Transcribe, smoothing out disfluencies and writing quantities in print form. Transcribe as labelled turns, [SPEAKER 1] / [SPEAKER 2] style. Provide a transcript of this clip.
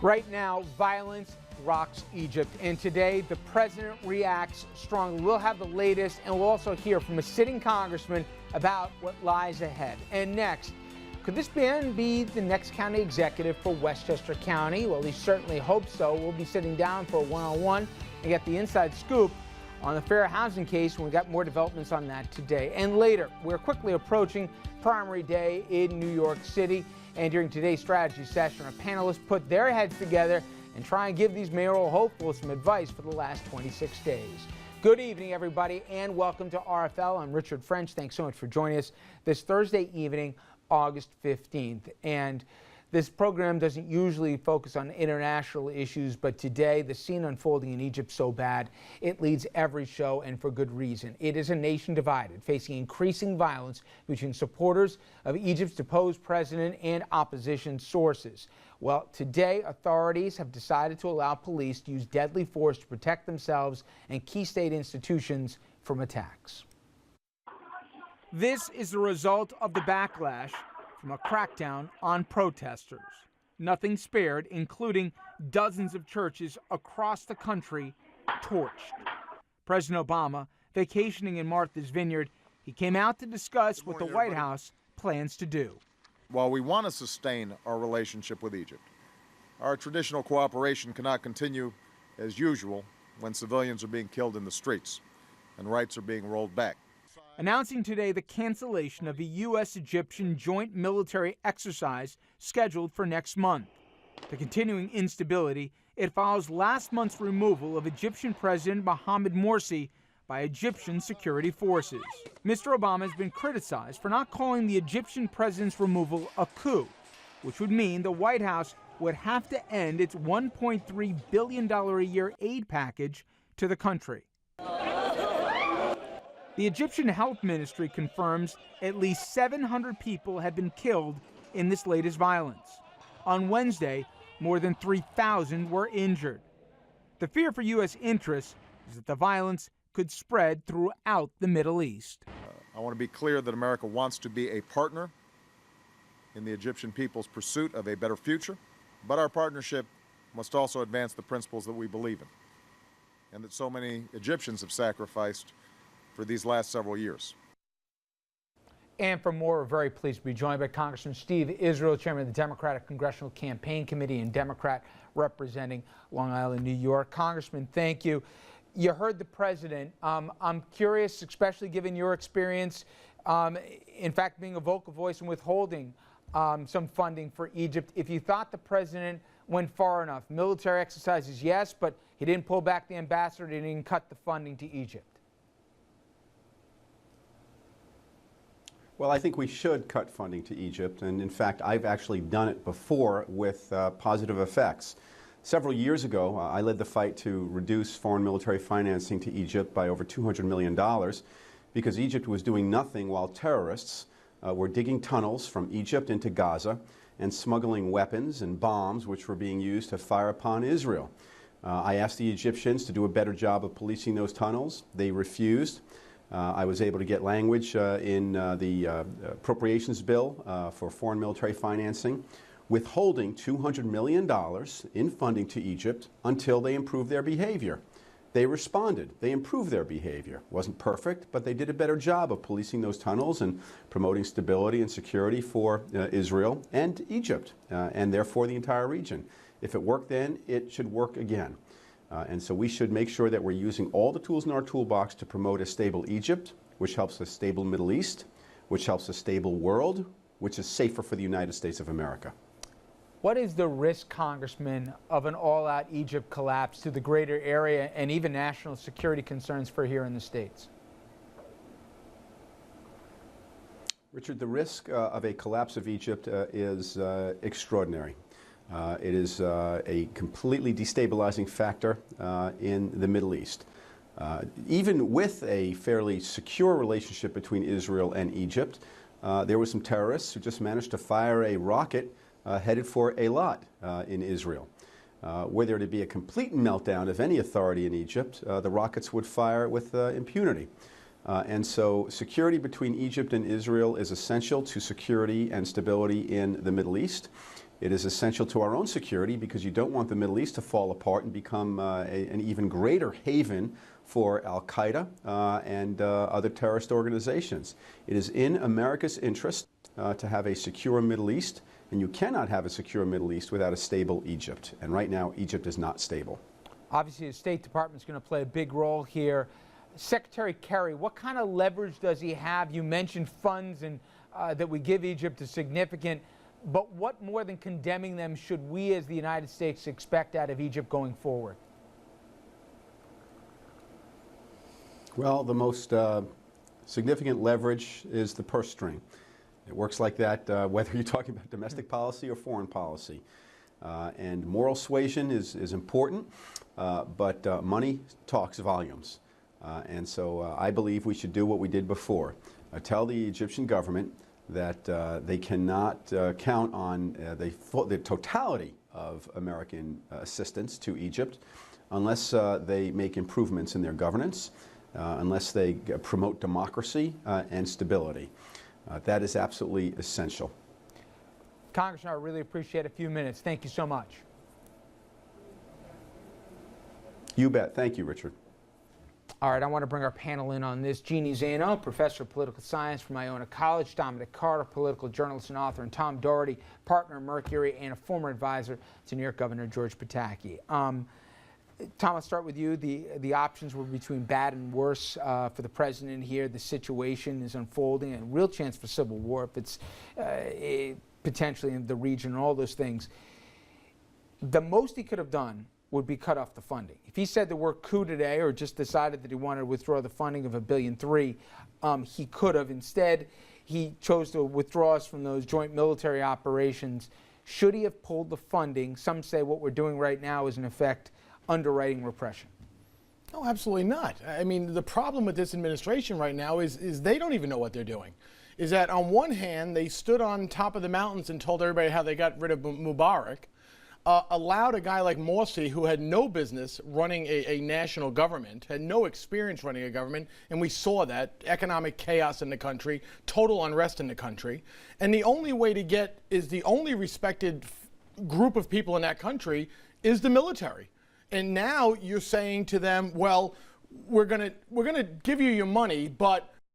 [SPEAKER 1] Right now, violence rocks Egypt, and today the president reacts strongly. We'll have the latest, and we'll also hear from a sitting congressman about what lies ahead. And next, could this man be the next county executive for Westchester County? Well, he certainly hopes so. We'll be sitting down for a one-on-one and get the inside scoop on the fair housing case, and we got more developments on that today. And later, we're quickly approaching primary day in New York City. And during today's strategy session, our panelists put their heads together and try and give these mayoral hopefuls some advice for the last 26 days. Good evening, everybody, and welcome to RFL. I'm Richard French. Thanks so much for joining us this Thursday evening, August 15th. And this program doesn't usually focus on international issues, but today the scene unfolding in Egypt so bad, it leads every show, and for good reason. It is a nation divided, facing increasing violence between supporters of Egypt's deposed president and opposition sources. Well, today authorities have decided to allow police to use deadly force to protect themselves and key state institutions from attacks. This is the result of the backlash from a crackdown on protesters. Nothing spared, including dozens of churches across the country torched. President Obama, vacationing in Martha's Vineyard, he came out to discuss what the White House plans to do.
[SPEAKER 2] While we want to sustain our relationship with Egypt, our traditional cooperation cannot continue as usual when civilians are being killed in the streets and rights are being rolled back.
[SPEAKER 1] Announcing today the cancellation of a U.S. Egyptian joint military exercise scheduled for next month. The continuing instability, it follows last month's removal of Egyptian President Mohamed Morsi by Egyptian security forces. Mr. Obama has been criticized for not calling the Egyptian president's removal a coup, which would mean the White House would have to end its $1.3 billion a year aid package to the country. The Egyptian Health Ministry confirms at least 700 people have been killed in this latest violence. On Wednesday, more than 3,000 were injured. The fear for U.S. interests is that the violence could spread throughout the Middle East.
[SPEAKER 2] I want to be clear that America wants to be a partner in the Egyptian people's pursuit of a better future, but our partnership must also advance the principles that we believe in and that so many Egyptians have sacrificed for these last several years.
[SPEAKER 1] And for more, we're very pleased to be joined by Congressman Steve Israel, chairman of the Democratic Congressional Campaign Committee and Democrat representing Long Island, New York. Congressman, thank you. You heard the president. I'm curious, especially given your experience, in fact, being a vocal voice and withholding some funding for Egypt, if you thought the president went far enough. Military exercises, yes, but he didn't pull back the ambassador, he didn't cut the funding to Egypt.
[SPEAKER 3] Well, I think we should cut funding to Egypt, and in fact, I've actually done it before with positive effects. Several years ago, I led the fight to reduce foreign military financing to Egypt by over $200 million because Egypt was doing nothing while terrorists were digging tunnels from Egypt into Gaza and smuggling weapons and bombs which were being used to fire upon Israel. I asked the Egyptians to do a better job of policing those tunnels. They refused. I was able to get language in the appropriations bill for foreign military financing, withholding $200 million in funding to Egypt until they improved their behavior. They responded. They improved their behavior. Wasn't perfect, but they did a better job of policing those tunnels and promoting stability and security for Israel and Egypt, and therefore the entire region. If it worked then, it should work again. And so we should make sure that we're using all the tools in our toolbox to promote a stable Egypt, which helps a stable Middle East, which helps a stable world, which is safer for the United States of America.
[SPEAKER 1] What is the risk, Congressman, of an all-out Egypt collapse to the greater area and even national security concerns for here in the States?
[SPEAKER 3] Richard, the risk of a collapse of Egypt is extraordinary. It is a completely destabilizing factor in the Middle East. Even with a fairly secure relationship between Israel and Egypt, there were some terrorists who just managed to fire a rocket headed for Eilat in Israel. Were there to be a complete meltdown of any authority in Egypt, the rockets would fire with impunity. And so security between Egypt and Israel is essential to security and stability in the Middle East. It is essential to our own security because you don't want the Middle East to fall apart and become an even greater haven for al-Qaeda and other terrorist organizations. It is in America's interest to have a secure Middle East, and you cannot have a secure Middle East without a stable Egypt. And right now, Egypt is not stable.
[SPEAKER 1] Obviously, the State Department is going to play a big role here. Secretary Kerry, what kind of leverage does he have? You mentioned funds and that we give Egypt is significant, but what more than condemning them should we as the United States expect out of Egypt going forward?
[SPEAKER 3] Well, the most significant leverage is the purse string. It works like that whether you're talking about domestic policy or foreign policy. And moral suasion is important, but money talks volumes. And so I believe we should do what we did before. Tell the Egyptian government that they cannot count on the totality of American assistance to Egypt unless they make improvements in their governance, unless they promote democracy and stability. That is absolutely essential.
[SPEAKER 1] Congressman, I really appreciate a few minutes. Thank you so much.
[SPEAKER 3] You bet. Thank you, Richard.
[SPEAKER 1] All right, I want to bring our panel in on this. Jeannie Zaino, professor of political science from Iona College, Dominic Carter, political journalist and author, and Tom Doherty, partner at Mercury and a former advisor to New York Governor George Pataki. Tom, I'll start with you. The options were between bad and worse for the president here. The situation is unfolding, and a real chance for civil war if it's potentially in the region and all those things. The most he could have done would be cut off the funding. If he said the word coup today or just decided that he wanted to withdraw the funding of $1.3 billion, he could have. Instead, he chose to withdraw us from those joint military operations. Should he have pulled the funding? Some say what we're doing right now is, in effect, underwriting repression.
[SPEAKER 4] No, absolutely not. I mean, the problem with this administration right now is they don't even know what they're doing. Is that on one hand, they stood on top of the mountains and told everybody how they got rid of Mubarak, allowed a guy like Morsi, who had no business running a national government, had no experience running a government, and we saw that, economic chaos in the country, total unrest in the country. And the only way to get is the only respected group of people in that country is the military. And now you're saying to them, well, we're gonna give you your money, but